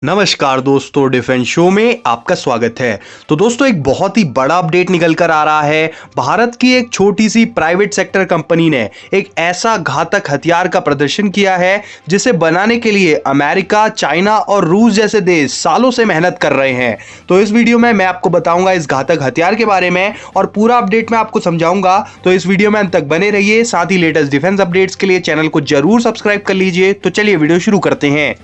नमस्कार दोस्तों, defence show में आपका स्वागत है। तो दोस्तों, एक बहुत ही बड़ा अपडेट निकल कर आ रहा है। भारत की एक छोटी सी प्राइवेट सेक्टर कंपनी ने एक ऐसा घातक हथियार का प्रदर्शन किया है जिसे बनाने के लिए अमेरिका, चाइना और रूस जैसे देश सालों से मेहनत कर रहे हैं। तो इस वीडियो में मैं आपको बताऊंगा इस घातक हथियार के बारे में और पूरा अपडेट मैं आपको समझाऊंगा। तो इस वीडियो में अंत तक बने रहिए। साथ ही लेटेस्ट डिफेंस अपडेट्स के लिए चैनल को जरूर सब्सक्राइब कर लीजिए। तो चलिए वीडियो शुरू करते हैं।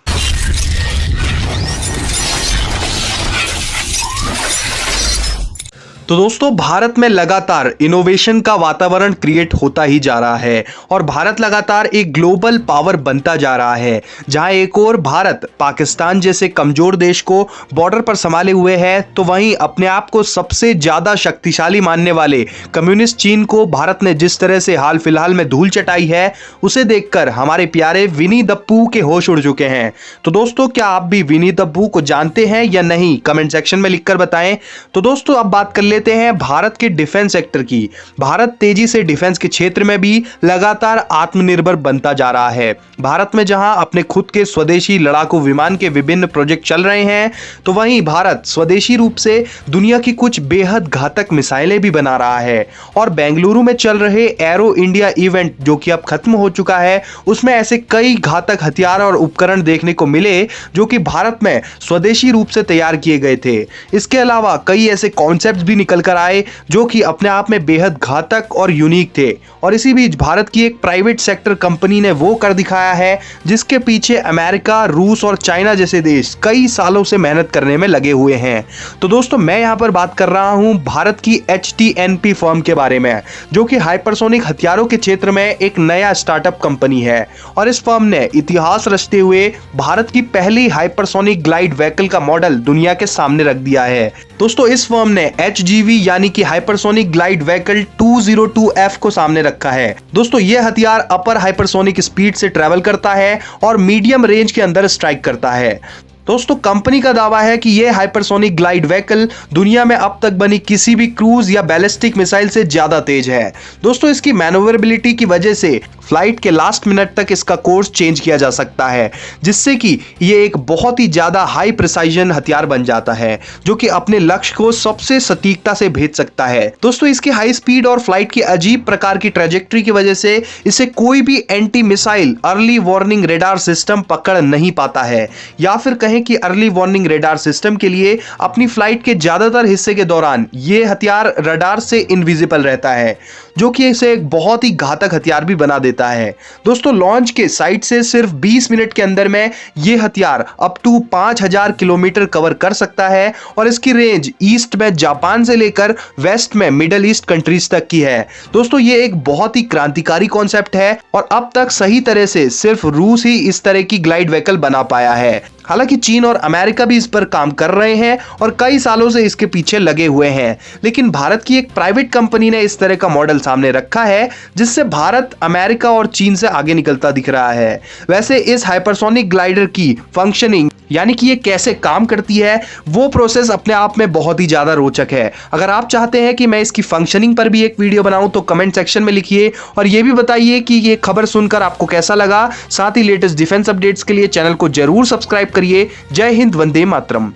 तो दोस्तों, भारत में लगातार इनोवेशन का वातावरण क्रिएट होता ही जा रहा है और भारत लगातार एक ग्लोबल पावर बनता जा रहा है। जहां एक और भारत पाकिस्तान जैसे कमजोर देश को बॉर्डर पर संभाले हुए है, तो वहीं अपने आप को सबसे ज्यादा शक्तिशाली मानने वाले कम्युनिस्ट चीन को भारत ने जिस तरह से हाल फिलहाल में धूल चटाई है, उसे देखकर हमारे प्यारे विनी दप्पू के होश उड़ चुके हैं। तो दोस्तों, क्या आप भी विनी दप्पू को जानते हैं या नहीं, कमेंट सेक्शन में लिखकर बताएं। तो दोस्तों, अब बात कर लेते हैं भारत के डिफेंस सेक्टर की। भारत तेजी से डिफेंस के क्षेत्र में भी लगातार आत्मनिर्भर बनता जा रहा है। भारत में जहां अपने खुद के स्वदेशी लड़ाकू विमान के विभिन्न प्रोजेक्ट चल रहे हैं, तो वहीं भारत स्वदेशी रूप से दुनिया की कुछ बेहद घातक मिसाइलें भी बना रहा है। और बेंगलुरु में चल रहे एरो इंडिया इवेंट, जो कि अब खत्म हो चुका है, उसमें ऐसे कई घातक हथियार और उपकरण देखने को मिले जो कि भारत में स्वदेशी रूप से तैयार किए गए थे। इसके अलावा कई ऐसे कॉन्सेप्ट्स भी निकल कर आए जो कि अपने आप में बेहद घातक और यूनिक थे। और इसी बीच भारत की एक प्राइवेट सेक्टर कंपनी ने वो कर दिखाया है जिसके पीछे अमेरिका, रूस और चाइना जैसे देश कई सालों से मेहनत करने में लगे हुए हैं। तो दोस्तों, मैं यहां पर बात कर रहा हूं भारत की HTNP फर्म के बारे में, जो कि हाइपरसोनिक हथियारों के क्षेत्र में एक नया स्टार्टअप कंपनी है। और इस फर्म ने इतिहास रचते हुए भारत की पहली हाइपरसोनिक ग्लाइड व्हीकल का मॉडल दुनिया के सामने रख दिया है। दोस्तों, इस फर्म ने HGV यानी कि हाइपरसोनिक ग्लाइड व्हीकल 202F को सामने रखा है। दोस्तों, यह हथियार अपर हाइपरसोनिक स्पीड से ट्रैवल करता है और मीडियम रेंज के अंदर स्ट्राइक करता है। दोस्तों, कंपनी का दावा है कि यह हाइपरसोनिक ग्लाइड व्हीकल दुनिया में अब तक बनी किसी भी क्रूज या बैलिस्टिक मिसाइल से ज्यादा तेज है। दोस्तों, इसकी मैनोवरेबिलिटी की वजह से फ्लाइट के लास्ट मिनट तक इसका कोर्स चेंज किया जा सकता है, जिससे कि ये एक बहुत ही ज्यादा हाई प्रिसाइजन हथियार बन जाता है, जो कि अपने लक्ष्य को सबसे सटीकता से भेज सकता है। दोस्तों, इसकी हाई स्पीड और फ्लाइट की अजीब प्रकार की ट्रेजेक्ट्री की वजह से इसे कोई भी anti missile early warning radar system पकड़ नहीं पाता है, या फिर कहें कि अर्ली वार्निंग रेडार सिस्टम के लिए अपनी फ्लाइट के ज्यादातर हिस्से के दौरान यह हथियार रडार से इनविजिबल रहता है, जो कि इसे एक बहुत ही घातक हथियार भी बना देता है। दोस्तों, लॉन्च के साइट से सिर्फ 20 मिनट के अंदर में यह हथियार अप टू 5000 किलोमीटर कवर कर सकता है और इसकी रेंज ईस्ट में जापान से लेकर वेस्ट में मिडल ईस्ट कंट्रीज तक की है। दोस्तों, यह एक बहुत ही क्रांतिकारी कॉन्सेप्ट है और अब तक सही तरह से सिर्फ रूस ही इस तरह की ग्लाइड व्हीकल बना पाया है। हालांकि चीन और अमेरिका भी इस पर काम कर रहे हैं और कई सालों से इसके पीछे लगे हुए हैं, लेकिन भारत की एक प्राइवेट कंपनी ने इस तरह का मॉडल सामने रखा है जिससे भारत अमेरिका और चीन से आगे निकलता दिख रहा है। वैसे इस हाइपरसोनिक ग्लाइडर की फंक्शनिंग, यानी कि ये कैसे काम करती है, वो प्रोसेस अपने आप में बहुत ही ज्यादा रोचक है। अगर आप चाहते हैं कि मैं इसकी फंक्शनिंग पर भी एक वीडियो बनाऊं तो कमेंट सेक्शन में लिखिए और ये भी बताइए कि ये खबर सुनकर आपको कैसा लगा। साथ ही लेटेस्ट डिफेंस अपडेट्स के लिए चैनल को जरूर सब्सक्राइब करिए। जय हिंद, वंदे मातरम।